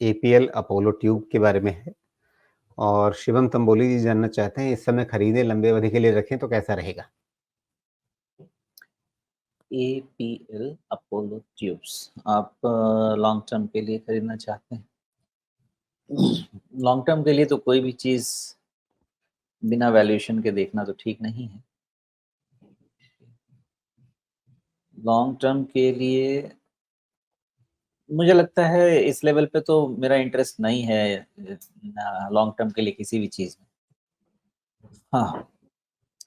APL Apollo tube के बारे में है और शिवम तंबोली जी जानना चाहते हैं, इस समय खरीदें लंबे अवधि के लिए रखें तो कैसा रहेगा? एपीएल अपोलो ट्यूब्स आप लॉन्ग टर्म के लिए खरीदना चाहते हैं? लॉन्ग टर्म के लिए तो कोई भी चीज़ बिना वैल्यूएशन के देखना तो ठीक नहीं है। लॉन्ग टर्म के लिए मुझे लगता है इस लेवल पे तो मेरा इंटरेस्ट नहीं है लॉन्ग टर्म के लिए किसी भी चीज़ में। हाँ,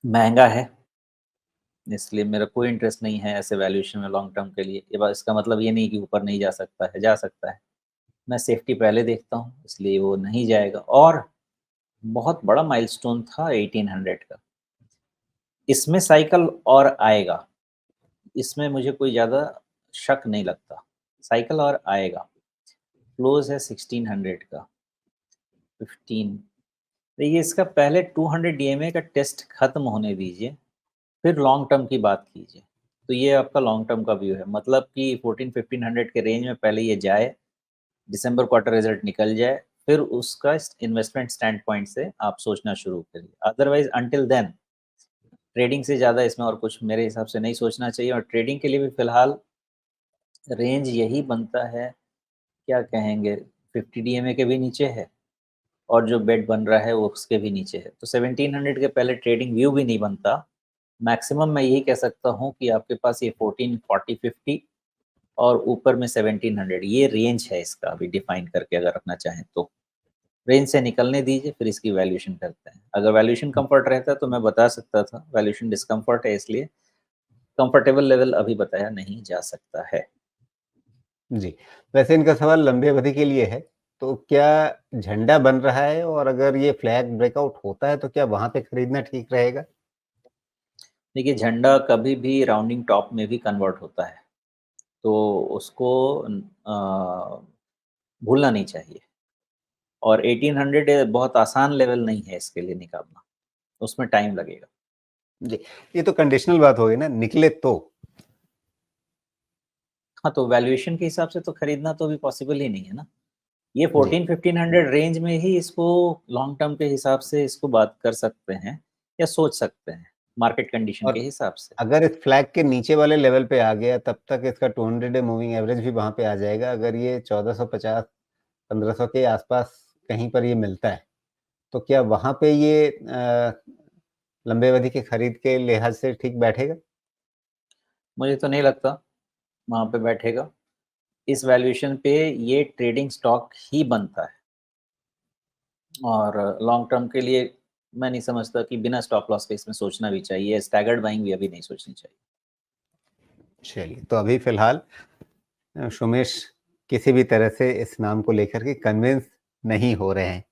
महँगा है, इसलिए मेरा कोई इंटरेस्ट नहीं है ऐसे वैल्यूएशन में लॉन्ग टर्म के लिए। ये बात इसका मतलब ये नहीं कि ऊपर नहीं जा सकता है, जा सकता है। मैं सेफ्टी पहले देखता हूँ, इसलिए वो नहीं जाएगा और बहुत बड़ा माइलस्टोन था 1800 का। इसमें साइकिल और आएगा, इसमें मुझे कोई ज़्यादा शक नहीं लगता, साइकिल और आएगा। क्लोज़ है 1600 का, 15 देखिए इसका पहले 200 डीएमए का टेस्ट खत्म होने दीजिए, फिर लॉन्ग टर्म की बात कीजिए। तो ये आपका लॉन्ग टर्म का व्यू है, मतलब कि 14-1500 के रेंज में पहले ये जाए, दिसंबर क्वार्टर रिजल्ट निकल जाए, फिर उसका इन्वेस्टमेंट स्टैंड पॉइंट से आप सोचना शुरू करिए। अदरवाइज़ अंटिल देन ट्रेडिंग से ज़्यादा इसमें और कुछ मेरे हिसाब से नहीं सोचना चाहिए और ट्रेडिंग के लिए भी फ़िलहाल रेंज यही बनता है, क्या कहेंगे 50 डीएमए के भी नीचे है और जो बेट बन रहा है वो उसके भी नीचे है। तो 1700 के पहले ट्रेडिंग व्यू भी नहीं बनता। मैक्सिमम मैं यही कह सकता हूँ कि आपके पास ये 14, 40, 50 और ऊपर में 1700 ये रेंज है इसका अभी डिफाइन करके अगर रखना चाहें तो। रेंज से निकलने दीजिए फिर इसकी वैल्यूएशन करते हैं। अगर वैल्यूएशन कम्फर्ट रहता तो मैं बता सकता था, वैल्यूएशन डिस्कम्फर्ट है इसलिए कंफर्टेबल लेवल अभी बताया नहीं जा सकता है। जी, वैसे इनका सवाल लंबी अवधि के लिए है, तो क्या झंडा बन रहा है और अगर ये फ्लैग ब्रेकआउट होता है तो क्या वहाँ पे खरीदना ठीक रहेगा? देखिए झंडा कभी भी राउंडिंग टॉप में भी कन्वर्ट होता है, तो उसको भूलना नहीं चाहिए और 1800 बहुत आसान लेवल नहीं है इसके लिए निकालना, उसमें टाइम लगेगा। जी, ये तो कंडीशनल बात हो गई ना, निकले तो? हाँ, तो वैल्यूएशन के हिसाब से तो खरीदना तो अभी पॉसिबल ही नहीं है ना। ये जी, 14-1500 रेंज में ही इसको लॉन्ग टर्म के हिसाब से इसको बात कर सकते हैं या सोच सकते हैं, मार्केट कंडीशन के और हिसाब से। अगर इस फ्लैग के नीचे वाले लेवल पे आ गया तब तक इसका 200 डे मूविंग एवरेज भी वहाँ पे आ जाएगा। अगर ये 1450 1500 के आसपास कहीं पर ये मिलता है, तो क्या वहाँ पे ये लंबे अवधि की खरीद के लिहाज से ठीक बैठेगा? मुझे तो नहीं लगता वहाँ पे बैठेगा। इस वैल्यूएशन पे ये ट्रेडिंग स्टॉक ही बनता है और लॉन्ग टर्म के लिए मैं नहीं समझता कि बिना स्टॉप लॉस के इसमें सोचना भी चाहिए, स्टैगर्ड बाइंग भी अभी नहीं सोचनी चाहिए। चलिए, तो अभी फ़िलहाल सुमेश किसी भी तरह से इस नाम को लेकर के कन्विंस नहीं हो रहे हैं।